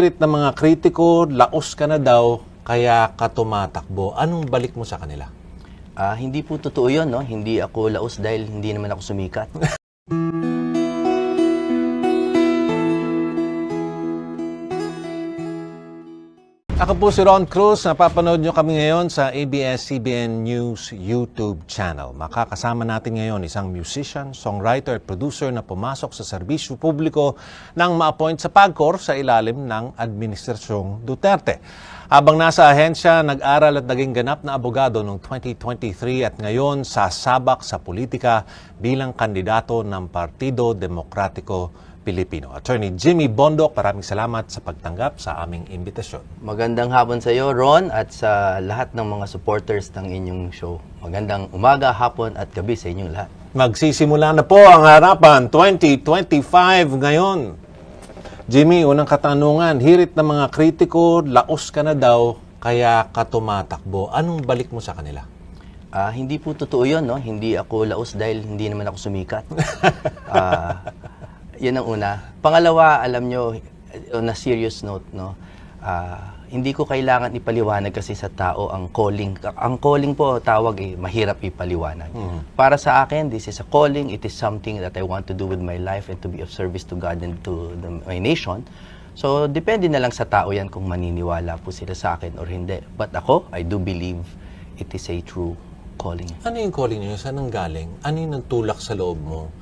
Ng mga kritiko, laos ka na daw, kaya ka tumatakbo. Anong balik mo sa kanila? Hindi po totoo yun, no? Hindi ako laos dahil hindi naman ako sumikat. Ako po si Ron Cruz. Napapanood nyo kami ngayon sa ABS-CBN News YouTube channel. Makakasama natin ngayon isang musician, songwriter at producer na pumasok sa serbisyo publiko nang ma-appoint sa PAGCOR sa ilalim ng Administrasyong Duterte. Habang nasa ahensya, nag-aral at naging ganap na abogado noong 2023 at ngayon sasabak sa politika bilang kandidato ng Partido Demokratiko Pilipino. Attorney Jimmy Bondoc, maraming salamat sa pagtanggap sa aming imbitasyon. Magandang hapon sa iyo, Ron, at sa lahat ng mga supporters ng inyong show. Magandang umaga, hapon at gabi sa inyong lahat. Magsisimula na po ang harapan 2025 ngayon. Jimmy, unang katanungan, hirit ng mga kritiko, laos ka na daw, kaya ka tumatakbo. Anong balik mo sa kanila? Hindi po totoo yun, no? Hindi ako laos dahil hindi naman ako sumikat. Yan ang una. Pangalawa, alam nyo, on a serious note, no, hindi ko kailangan ipaliwanag kasi sa tao ang calling. Ang calling po, tawag mahirap ipaliwanag. Para sa akin, this is a calling. It is something that I want to do with my life and to be of service to God and to my nation. So, depende na lang sa tao yan kung maniniwala po sila sa akin or hindi. But ako, I do believe it is a true calling. Ano yung calling niyo? Saan ang galing? Ano yung nagtulak sa loob mo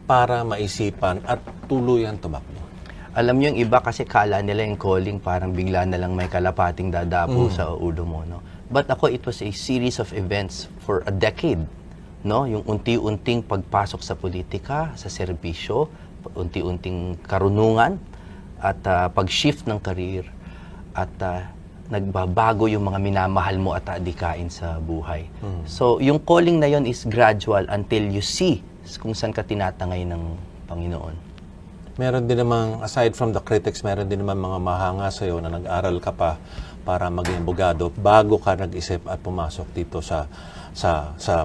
para maisipan at tuluyan tumakbo? Alam niyo, yung iba kasi kala nila yung calling parang bigla na lang may kalapating dadapo sa ulo mo, no? But ako, it was a series of events for a decade, no? Yung unti-unting pagpasok sa politika, sa serbisyo, unti-unting karunungan, at pag-shift ng career, at nagbabago yung mga minamahal mo at adikain sa buhay. So, yung calling na yon is gradual until you see kung saan ka tinatangay ng Panginoon. Meron din namang, aside from the critics, meron din naman mga mahanga sa'yo na nag-aral ka pa para maging abogado bago ka nag-isip at pumasok dito sa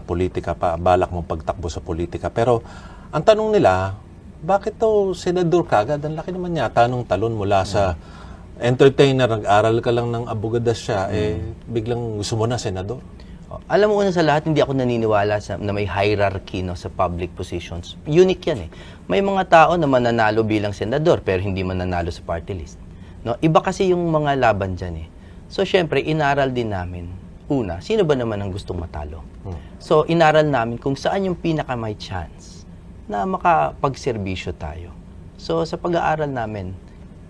politika pa, balak mong pagtakbo sa politika. Pero ang tanong nila, bakit to senador ka agad? Ang laki naman yata nung talon mula sa entertainer, nag-aral ka lang ng abogadasya, biglang gusto mo na senador. Alam mo, una sa lahat, hindi ako naniniwala na may hierarchy, no, sa public positions. Unique yan eh. May mga tao na mananalo bilang senador pero hindi mananalo sa party list. No? Iba kasi yung mga laban dyan eh. So, syempre, inaral din namin. Una, sino ba naman ang gustong matalo? So, inaral namin kung saan yung pinaka may chance na makapagserbisyo tayo. So, sa pag-aaral namin,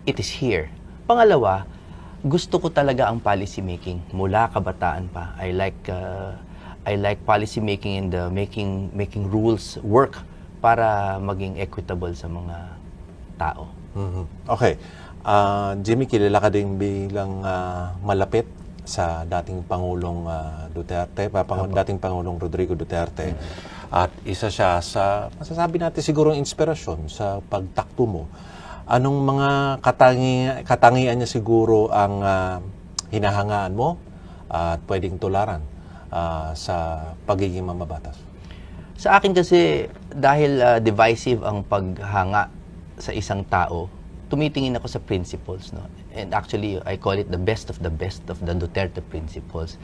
it is here. Pangalawa, gusto ko talaga ang policy making mula kabataan pa. I like policy making and making rules work para maging equitable sa mga tao. Okay. Jimmy, kilala ka din bilang malapit sa dating Pangulong Duterte, dating Pangulong Rodrigo Duterte. At isa siya sa, masasabi natin siguro, inspirasyon sa pagtakbo mo. Anong mga katangian niya siguro ang hinahangaan mo at pwedeng tularan sa pagiging mamabatas? Sa akin kasi, dahil divisive ang paghanga sa isang tao, tumitingin ako sa principles, no? And actually, I call it the best of the Duterte principles.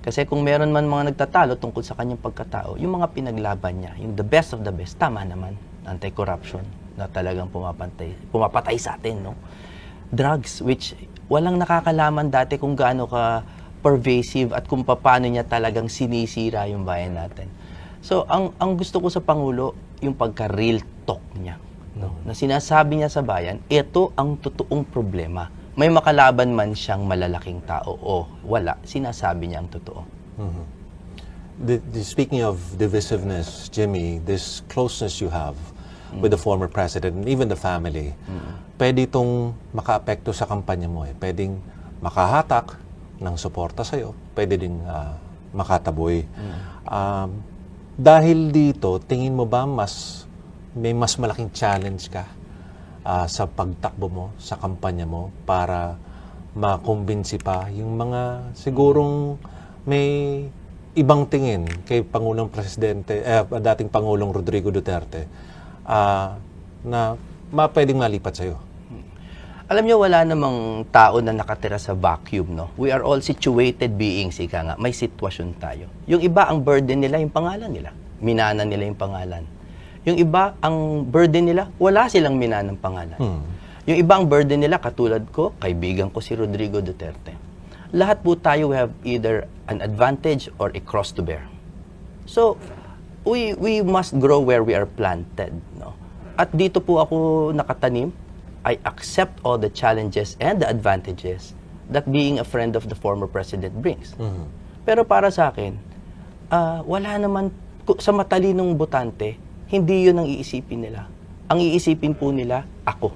Kasi kung meron man mga nagtatalo tungkol sa kanyang pagkatao, yung mga pinaglaban niya, yung the best of the best, tama naman, anti-corruption, na talagang pumapatay sa atin, no? Drugs, which walang nakakalaman dati kung gaano ka pervasive at kung paano niya talagang sinisira yung bayan natin. So, ang gusto ko sa Pangulo, yung pagka-real talk niya, no? Na sinasabi niya sa bayan, ito ang totoong problema. May makalaban man siyang malalaking tao o wala, sinasabi niya ang totoo. Speaking of divisiveness, Jimmy, this closeness you have with the former president and even the family, pwede itong makaapekto sa kampanya mo. Pwedeng makahatak ng suporta sa'yo, pwede din makataboy. Dahil dito, tingin mo ba may mas malaking challenge ka sa pagtakbo mo, sa kampanya mo, para makumbinsi pa yung mga sigurong may ibang tingin kay dating Pangulong Rodrigo Duterte na pwedeng malipat sa'yo? Alam niyo, wala namang tao na nakatira sa vacuum, no? We are all situated beings, ika nga. May sitwasyon tayo. Yung iba, ang burden nila, yung pangalan nila. Minana nila yung pangalan. Yung iba, ang burden nila, wala silang minanang pangalan. Yung iba, ang burden nila, katulad ko, kaibigan ko si Rodrigo Duterte. Lahat po tayo, we have either an advantage or a cross to bear. So, we must grow where we are planted, no? At dito po ako nakatanim. I accept all the challenges and the advantages that being a friend of the former president brings. Pero para sa akin, wala naman, sa matalinong botante, hindi yun ang iisipin nila. Ang iisipin po nila, ako.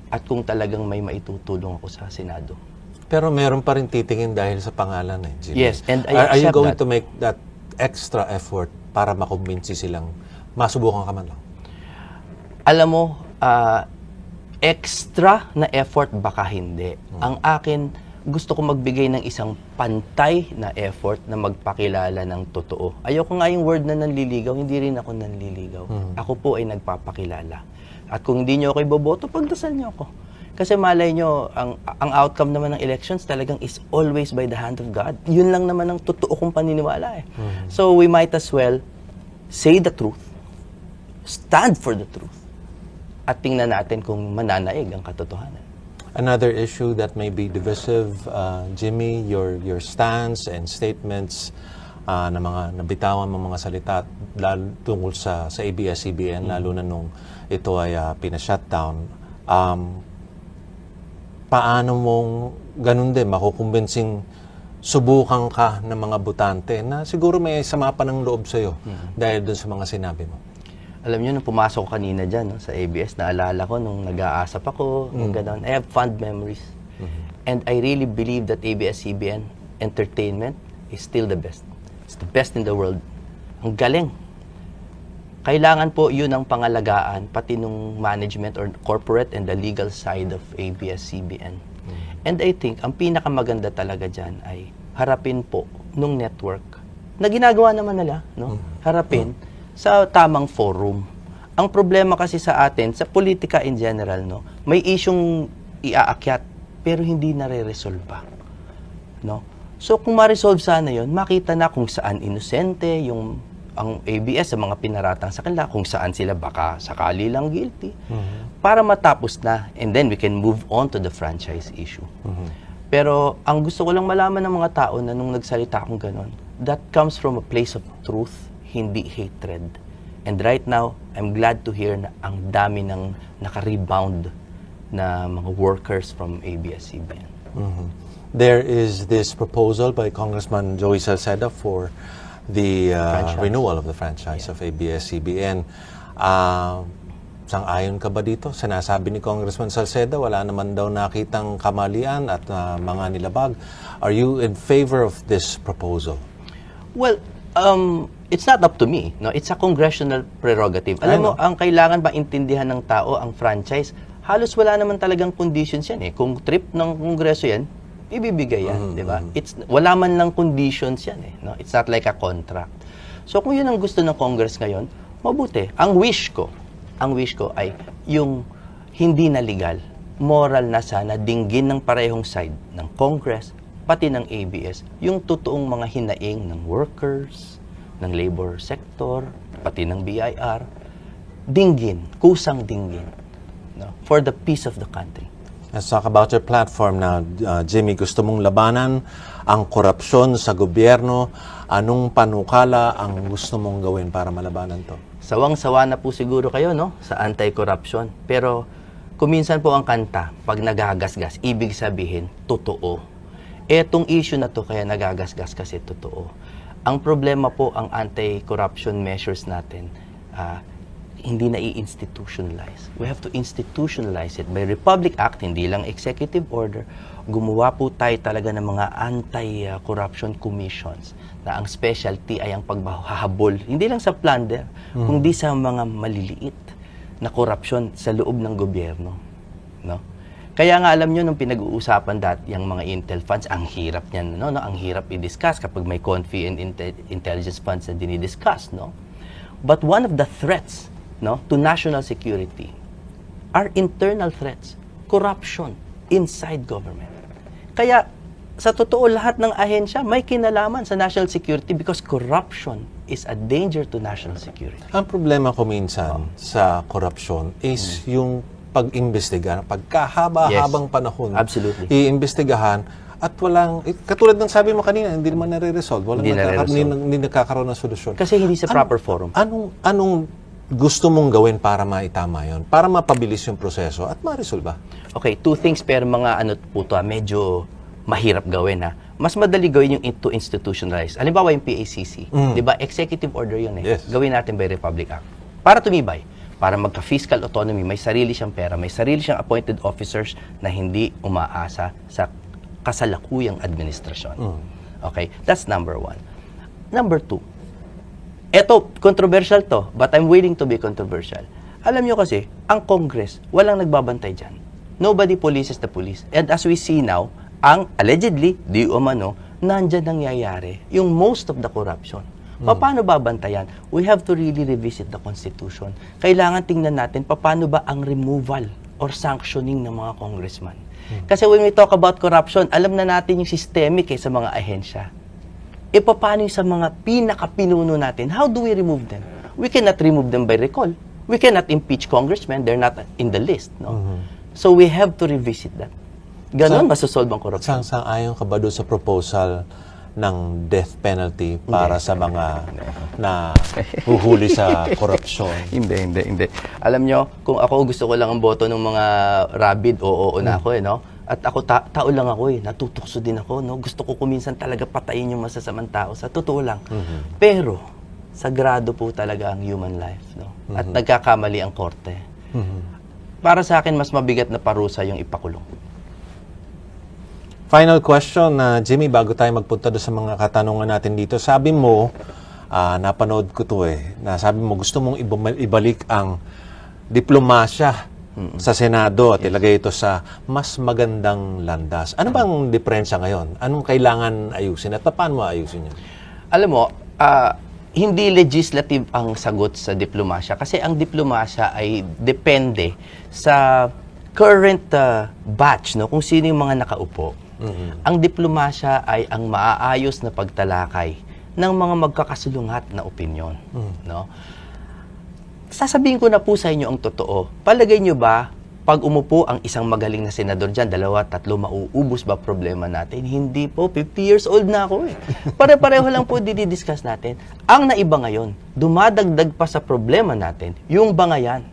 At kung talagang may maitutulong ako sa Senado. Pero meron pa rin titingin dahil sa pangalan eh, Jimmy. Yes, and I Are you accept going that. to make that extra effort para makumbinsi silang masubukan ka man lang? Alam mo, extra na effort baka hindi. Ang akin, gusto ko magbigay ng isang pantay na effort na magpakilala ng totoo. Ayoko nga yung word na nanliligaw, hindi rin ako nanliligaw. Ako po ay nagpapakilala. At kung hindi nyo ako iboboto, pagdasal nyo ako. Kasi malay nyo, ang outcome naman ng elections talagang is always by the hand of God. Yun lang naman ang totoo kong paniniwala eh. So we might as well say the truth, stand for the truth, at tingnan natin kung mananaig ang katotohanan. Another issue that may be divisive, Jimmy, your stance and statements na mga nabitawan mong mga salita tungkol sa ABS-CBN, lalo na nung ito ay pina-shutdown. Paano mong ganun din makukumbensing subukan ka ng mga botante na siguro may sama pa ng loob sa'yo dahil dun sa mga sinabi mo? Alam niyo, nung pumasok ko kanina dyan, no, sa ABS, naalala ko nung nag-aasap ako, nung gano'n. I have fond memories. And I really believe that ABS-CBN entertainment is still the best. It's the best in the world. Ang galing. Kailangan po yun ang pangalagaan, pati nung management or corporate and the legal side of ABS-CBN. And I think, ang pinakamaganda talaga dyan ay harapin po nung network na ginagawa naman nila, no? Harapin sa tamang forum. Ang problema kasi sa atin, sa politika in general, no, may isyong iaakyat pero hindi nare-resolve, no? So kung ma-resolve sana 'yon, makita na kung saan inosente yung ang ABS sa mga pinaratang sa kanila, kung saan sila baka sakali lang guilty, para matapos na, and then we can move on to the franchise issue. Pero ang gusto ko lang malaman ng mga tao na nung nagsalita akong ganon, that comes from a place of truth, hindi hatred. And right now, I'm glad to hear na ang dami ng naka-rebound na mga workers from ABS-CBN. There is this proposal by Congressman Joey Salceda for the renewal of the franchise of ABS-CBN. Sang-ayon ka ba dito? Sinasabi ni Congressman Salceda, wala naman daw nakitang kamalian at mga nilabag. Are you in favor of this proposal? Well, it's not up to me, no? It's a congressional prerogative. Alam mo, ang kailangan ba intindihan ng tao ang franchise? Halos wala naman talagang conditions yan eh. Kung trip ng Kongreso yan, ibibigay yan, di ba? Wala man lang conditions yan eh, no? It's not like a contract. So kung yun ang gusto ng Congress ngayon, mabuti. Ang wish ko ay yung hindi na legal, moral na sana dinggin ng parehong side ng Congress, pati ng ABS, yung totoong mga hinaing ng workers, ng labor sector, pati ng BIR, dinggin, kusang dinggin, no, for the peace of the country. Let's talk about your platform now, Jimmy. Gusto mong labanan ang korupsyon sa gobyerno. Anong panukala ang gusto mong gawin para malabanan to? Sawang-sawa na po siguro kayo, no, sa anti-corruption. Pero kuminsan po ang kanta, pag nagagasgas, ibig sabihin, totoo. Etong issue na to kaya nagagasgas kasi totoo. Ang problema po, ang anti-corruption measures natin, hindi na i-institutionalize. We have to institutionalize it. By Republic Act, hindi lang executive order, gumawa po tayo talaga ng mga anti-corruption commissions na ang specialty ay ang paghahabol, hindi lang sa plunder, kundi sa mga maliliit na korupsyon sa loob ng gobyerno. No? Kaya nga alam nyo, nung pinag-uusapan dati yung mga intel funds, ang hirap niyan, no? Ang hirap i-discuss kapag may confi and intelligence funds na dinidiscuss, no? But one of the threats, no, to national security are internal threats, corruption. inside government. Kaya, sa totoo, lahat ng ahensya may kinalaman sa national security because corruption is a danger to national security. Ang problema ko minsan sa korupsyon is yung pag-imbestiga, pagkahaba-habang panahon. Absolutely. Iimbestigahan at walang, katulad ng sabi mo kanina, hindi naman nare-resolve. Hindi nagkakaroon ng solusyon. Kasi hindi sa proper forum. Anong gusto mong gawin para maitama yon? Para mapabilis yung proseso at ma-resolve ba? Okay, two things pero mga po to, medyo mahirap gawin ha. Mas madali gawin yung to institutionalize. Halimbawa yung PACC, 'di ba? Executive order 'yun eh. Yes. Gawin natin by Republic Act. Para tumibay, para magka-fiscal autonomy, may sarili siyang pera, may sarili siyang appointed officers na hindi umaasa sa kasalukuyang administrasyon. Okay, that's number one. Number two, eto, controversial to, but I'm willing to be controversial. Alam nyo kasi, ang Congress, walang nagbabantay dyan. Nobody polices the police. And as we see now, ang allegedly, di umano, nandyan nangyayari yung most of the corruption. Paano babantayan? We have to really revisit the Constitution. Kailangan tingnan natin paano ba ang removal or sanctioning ng mga congressman. Kasi when we talk about corruption, alam na natin yung systemic sa mga ahensya. E paano yung sa mga pinaka-pinuno natin? How do we remove them? We cannot remove them by recall. We cannot impeach congressmen. They're not in the list. No? So we have to revisit that. Ganon masosolve ang corruption. Sang-ayon ka ba doon sa proposal ng death penalty para sa mga na huhuli sa korupsyon? Hindi. Alam nyo, kung ako gusto ko lang ang boto ng mga rabid, oo na ako no? At ako, tao lang ako natutukso din ako, no? Gusto ko kuminsan talaga patayin yung masasamang tao, sa totoo lang. Pero, sagrado po talaga ang human life, no? At nagkakamali ang korte. Para sa akin, mas mabigat na parusa yung ipakulong. Final question, Jimmy, bago tayo magpunta doon sa mga katanungan natin dito. Sabi mo, napanood ko to na sabi mo gusto mong ibalik ang diplomasya sa Senado at ilagay ito sa mas magandang landas. Ano bang diferensya ngayon? Anong kailangan ayusin at paano mo ayusin yun? Alam mo, hindi legislative ang sagot sa diplomasya kasi ang diplomasya ay depende sa current batch, no? Kung sino yung mga nakaupo. Ang diplomasya ay ang maaayos na pagtalakay ng mga magkakasulungat na opinyon. No? Sasabihin ko na po sa inyo ang totoo. Palagay nyo ba, pag umupo ang isang magaling na senador dyan, 2, 3, mauubos ba problema natin? Hindi po, 50 years old na ako Pare-pareho lang po didiscuss natin. Ang naiba ngayon, dumadagdag pa sa problema natin, yung bangayan.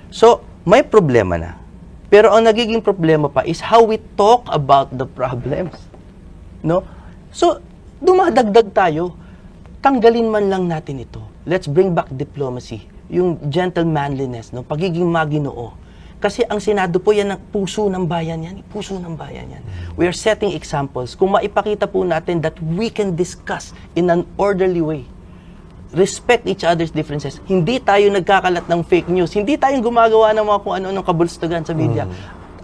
So, may problema na. Pero ang nagiging problema pa is how we talk about the problems. No? So, dumadagdag tayo. Tanggalin man lang natin ito. Let's bring back diplomacy. Yung gentlemanliness, no? Pagiging maginoo. Kasi ang Senado po yan ang puso ng bayan yan. Puso ng bayan yan. We are setting examples. Kung maipakita po natin that we can discuss in an orderly way. Respect each other's differences. Hindi tayo nagkakalat ng fake news. Hindi tayo gumagawa ng mga kung ano-anong kabulstugan sa media.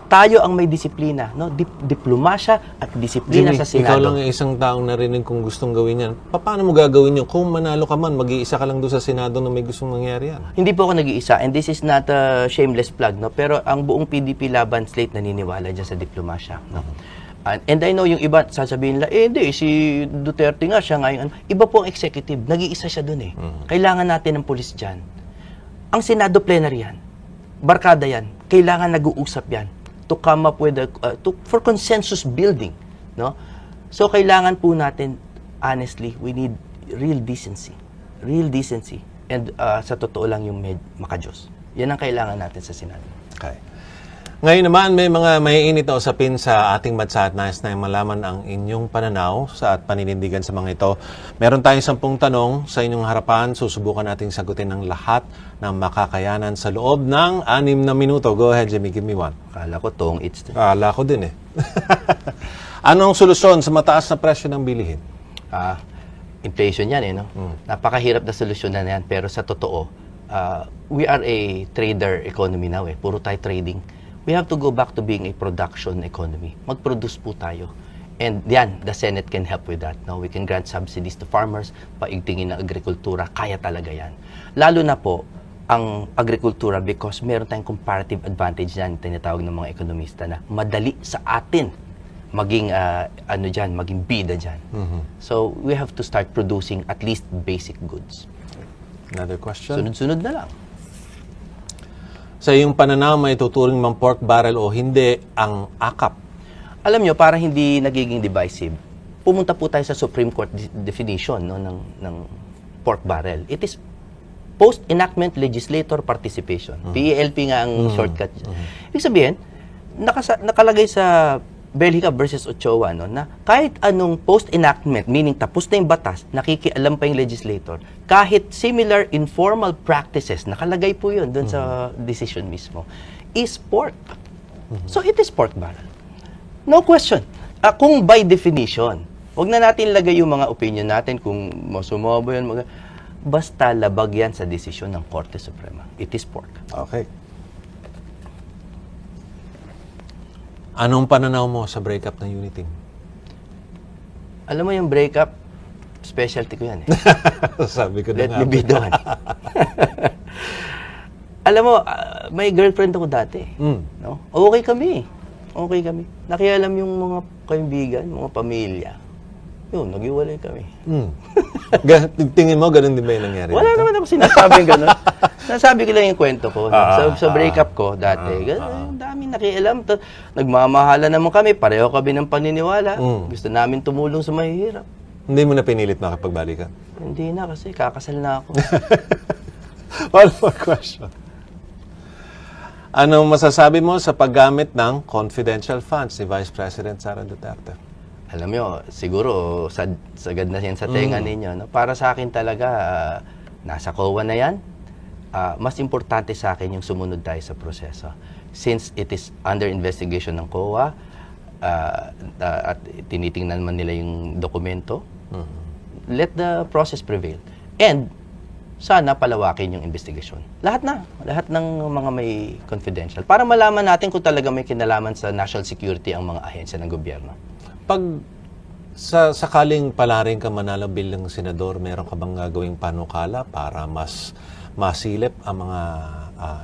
Tayo ang may disiplina, no? Diplomasya at disiplina Jimmy, sa Senado. ikaw lang yung isang taong narinig kung gustong gawin yan. Paano mo gagawin yun? Kung manalo ka man, mag-iisa ka lang doon sa Senado na may gustong mangyari yan. Hindi po ako nag-iisa, and this is not a shameless plug, no? Pero ang buong PDP Laban slate naniniwala dyan sa diplomasya, no? And I know yung iba, sasabihin nila, hindi, si Duterte nga, siya nga yung iba po ang executive, nag-iisa siya dun Kailangan natin ng pulis dyan. Ang Senado plenary yan, barkada yan, kailangan nag-uusap yan to come up with for consensus building, no? So kailangan po natin, honestly, we need real decency, and sa totoo lang yung makajos. Yan ang kailangan natin sa Senado. Okay. Ngayon naman, may mga maiinit na usapin sa ating bansa at nais na malaman ang inyong pananaw at paninindigan sa mga ito. Meron tayong 10 tanong sa inyong harapan. Susubukan nating sagutin ng lahat ng makakayanan sa loob ng 6 na minuto. Go ahead, Jimmy. Give me one. Akala ko tong it's Akala ko din Anong solusyon sa mataas na presyo ng bilihin? Inflation yan no? Napakahirap na solusyon na yan. Pero sa totoo, we are a trader economy now Puro tayo trading. We have to go back to being a production economy. Mag-produce po tayo. And yan, the Senate can help with that. No? We can grant subsidies to farmers, paigtingin ng agrikultura, kaya talaga yan. Lalo na po, ang agrikultura because meron tayong comparative advantage dyan, tinatawag ng mga ekonomista na madali sa atin maging maging bida dyan. So we have to start producing at least basic goods. Another question? Sunod-sunod na lang. Sa iyong pananaw, may tuturing mang pork barrel o hindi ang AKAP? Alam nyo, para hindi nagiging divisive, pumunta po tayo sa Supreme Court definition ng pork barrel. It is post-enactment legislator participation. PELP nga ang shortcut. Ibig sabihin, nakalagay sa Bellica versus Ochoa na kahit anong post-enactment, meaning tapos na yung batas, nakikialam pa yung legislator, kahit similar informal practices, nakalagay po yun doon sa decision mismo, is pork. So it is pork barrel. No question. Kung by definition, wag na natin lagay yung mga opinion natin kung masama ba yan, basta labag yan sa desisyon ng Korte Suprema. It is pork. Okay. Anong pananaw mo sa breakup ng Uniteam? Alam mo yung breakup, specialty ko yan eh. Sabi ko na Let nga. me be the one. Alam mo, may girlfriend ako dati. No? Okay kami. Okay kami. Nakialam yung mga kaibigan, mga pamilya. Yun, nag-iwalay kami. Tingin mo, ganun din ba yung nangyari? Wala naman ako sinasabing gano'n. Nasabi ko lang yung kwento ko. Sa breakup ko dati, daming nakialam. Nagmamahala naman kami, pareho kami ng paniniwala. Gusto namin tumulong sa mahihirap. Hindi mo na pinilit makipagbalikan? Hindi na kasi, kakasal na ako. One more question. Anong masasabi mo sa paggamit ng confidential funds ni Vice President Sara Duterte? Alam mo, siguro sagad na yan sa tenga ninyo. No? Para sa akin talaga, nasa COA na yan. Mas importante sa akin yung sumunod tayo sa proseso. Since it is under investigation ng COA, at tinitingnan man nila yung dokumento, let the process prevail. And sana palawakin yung investigation. Lahat ng mga may confidential. Para malaman natin kung talaga may kinalaman sa national security ang mga ahensya ng gobyerno. Pag sakaling palaring ka manalo bilang senador, meron ka bang gagawing panukala para mas masilip ang mga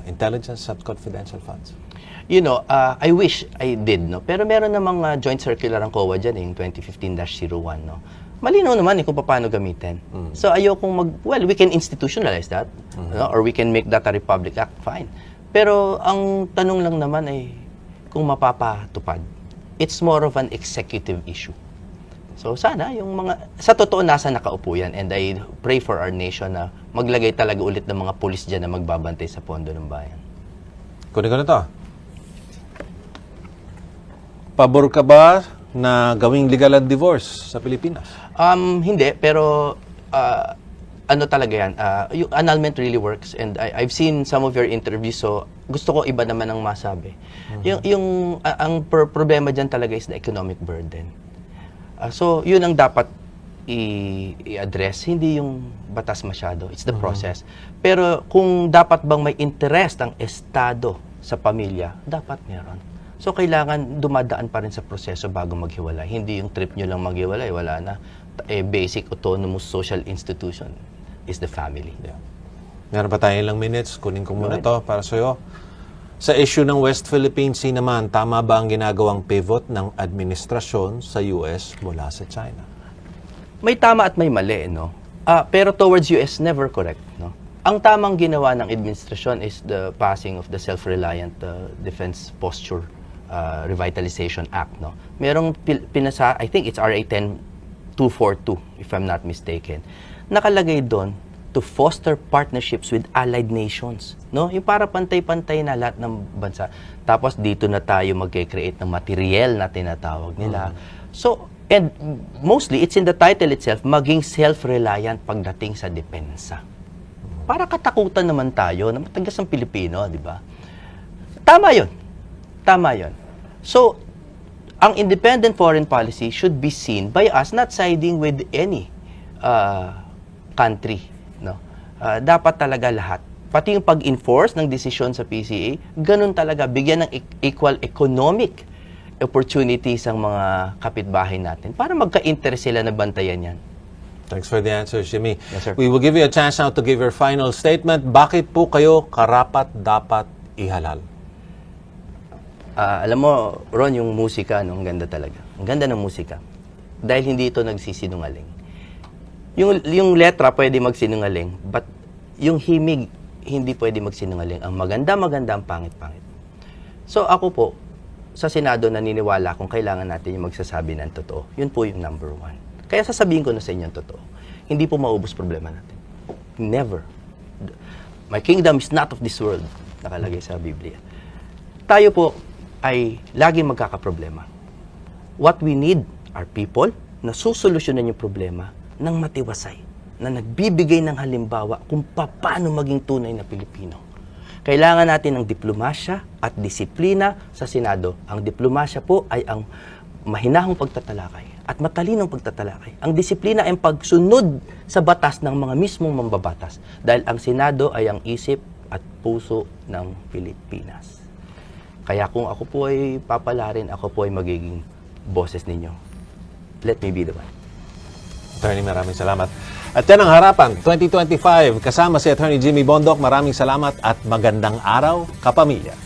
intelligence at confidential funds? You know, I wish I did, no? Pero meron namang joint circular ang COA dyan, yung 2015-01, no? Malinaw naman kung paano gamitin. So ayokong we can institutionalize that, no? Or we can make that a Republic Act, fine. Pero ang tanong lang naman ay kung mapapatupad. It's more of an executive issue. So sana yung sa totoo nasa nakaupo yan, and I pray for our nation na maglagay talaga ulit ng mga pulis dyan na magbabantay sa pondo ng bayan. Kunin ko na to. Pabor ka ba na gawing legal ang divorce sa Pilipinas? Hindi, pero ano talaga yan, yung annulment really works, and I've seen some of your interviews, so gusto ko iba naman ang masabi. Ang problema dyan talaga is the economic burden. So yun ang dapat i-address, hindi yung batas masyado, it's the process. Pero kung dapat bang may interest ang Estado sa pamilya, dapat meron. So kailangan dumadaan pa rin sa proseso bago maghiwalay. Hindi yung trip nyo lang maghiwalay, wala na. Basic autonomous social institution is the family. Yeah. Meron pa tayo ilang minutes. Kunin ko muna to para sa'yo. Sa issue ng West Philippine Sea naman, tama ba ang ginagawang pivot ng administrasyon sa US mula sa China? May tama at may mali, no? Pero towards US, never correct, no? Ang tamang ginawa ng administrasyon is the passing of the Self-Reliant Defense Posture Revitalization Act, no? Merong pinasa, I think it's RA 10242, if I'm not mistaken. Nakalagay doon to foster partnerships with allied nations, no? Yung para pantay-pantay na lahat ng bansa. Tapos dito na tayo magke-create ng material na tinatawag nila. So, and mostly it's in the title itself, maging self-reliant pagdating sa depensa. Para katakutan naman tayo na matagas ng Pilipino, di ba? Tama 'yon. Tama 'yon. So, ang independent foreign policy should be seen by us not siding with any country, no? Dapat talaga lahat. Pati yung pag-enforce ng desisyon sa PCA, ganun talaga, bigyan ng equal economic opportunities ang mga kapitbahay natin para magka-interest sila na bantayan yan. Thanks for the answer, Jimmy. Yes, sir. We will give you a chance now to give your final statement. Bakit po kayo karapat-dapat ihalal? Alam mo, Ron, yung musika, ang ganda talaga. Ang ganda ng musika. Dahil hindi ito nagsisinungaling. Yung letra pwede magsinungaling, but yung himig hindi pwede magsinungaling. Ang maganda, ang pangit-pangit. So ako po, sa Senado naniniwala kung kailangan natin yung magsasabi ng totoo. Yun po yung number one. Kaya sasabihin ko na sa inyo ang totoo. Hindi po maubos problema natin. Never. My kingdom is not of this world, nakalagay sa Biblia. Tayo po ay laging magkakaproblema. What we need are people na susolusyonan yung problema ng matiwasay, na nagbibigay ng halimbawa kung paano maging tunay na Pilipino. Kailangan natin ng diplomasya at disiplina sa Senado. Ang diplomasya po ay ang mahinahong pagtatalakay at matalinong pagtatalakay. Ang disiplina ay ang pagsunod sa batas ng mga mismong mambabatas. Dahil ang Senado ay ang isip at puso ng Pilipinas. Kaya kung ako po ay papalarin, ako po ay magiging boses ninyo. Let me be the one. Attorney, maraming salamat. At yan ang Harapan 2025. Kasama si Attorney Jimmy Bondoc. Maraming salamat at magandang araw, kapamilya.